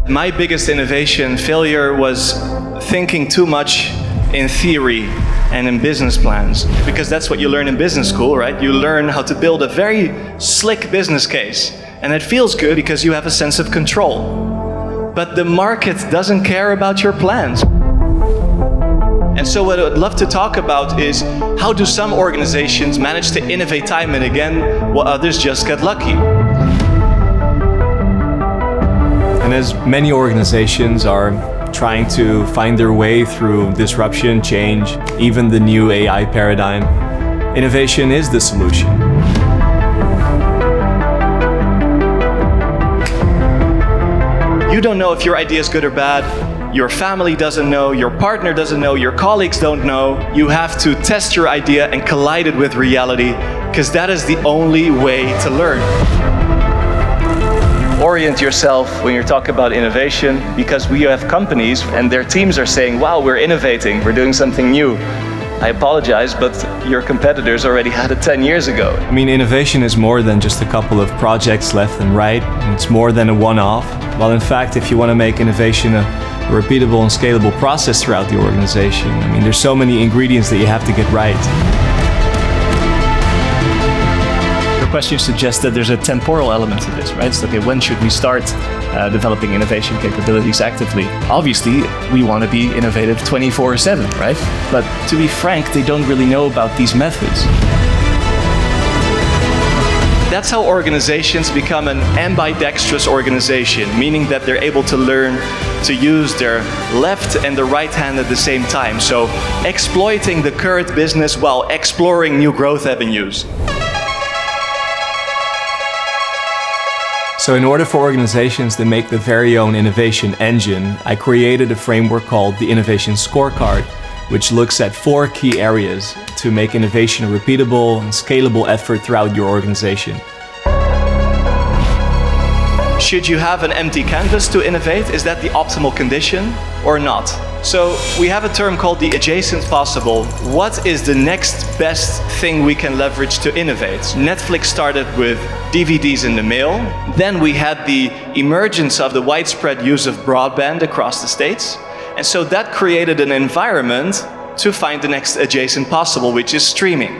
My biggest innovation failure was thinking too much in theory and in business plans, because that's what you learn in business school, right? You learn how to build a very slick business case, and it feels good because you have a sense of control. But the market doesn't care about your plans. And so what I'd love to talk about is how do some organizations manage to innovate time and again while others just get lucky? And as many organizations are trying to find their way through disruption, change, even the new AI paradigm, innovation is the solution. You don't know if your idea is good or bad. Your family doesn't know, your partner doesn't know, your colleagues don't know. You have to test your idea and collide it with reality, because that is the only way to learn. Orient yourself when you're talking about innovation, because we have companies and their teams are saying, wow, we're innovating, we're doing something new. I apologize, but your competitors already had it 10 years ago. I mean, innovation is more than just a couple of projects left and right. It's more than a one-off. Well, in fact, if you want to make innovation a repeatable and scalable process throughout the organization, I mean, there's so many ingredients that you have to get right. Your question suggests that there's a temporal element to this, right? So, okay, when should we start developing innovation capabilities actively? Obviously, we want to be innovative 24/7, right? But to be frank, they don't really know about these methods. That's how organizations become an ambidextrous organization, meaning that they're able to learn to use their left and the right hand at the same time. So exploiting the current business while exploring new growth avenues. So in order for organizations to make their very own innovation engine, I created a framework called the Innovation Scorecard, which looks at 4 key areas to make innovation a repeatable and scalable effort throughout your organization. Should you have an empty canvas to innovate? Is that the optimal condition or not? So we have a term called the adjacent possible. What is the next best thing we can leverage to innovate? Netflix started with DVDs in the mail. Then we had the emergence of the widespread use of broadband across the States. And so that created an environment to find the next adjacent possible, which is streaming.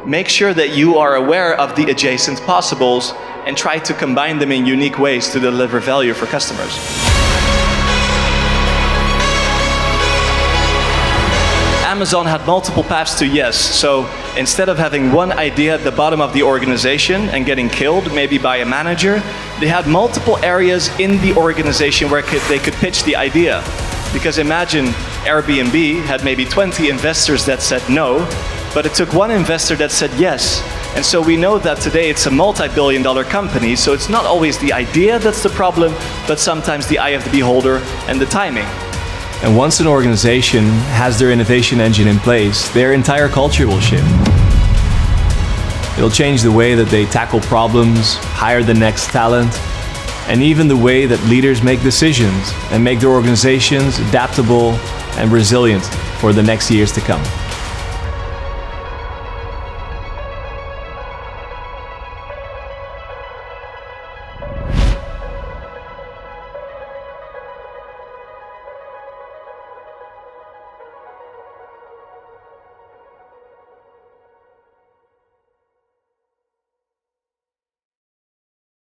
Make sure that you are aware of the adjacent possibles and try to combine them in unique ways to deliver value for customers. Amazon had multiple paths to yes. So instead of having one idea at the bottom of the organization and getting killed, maybe by a manager, they had multiple areas in the organization where they could pitch the idea. Because imagine Airbnb had maybe 20 investors that said no, but it took one investor that said yes. And so we know that today it's a multi-billion-dollar company, so it's not always the idea that's the problem, but sometimes the eye of the beholder and the timing. And once an organization has their innovation engine in place, their entire culture will shift. It'll change the way that they tackle problems, hire the next talent, and even the way that leaders make decisions and make their organizations adaptable and resilient for the next years to come.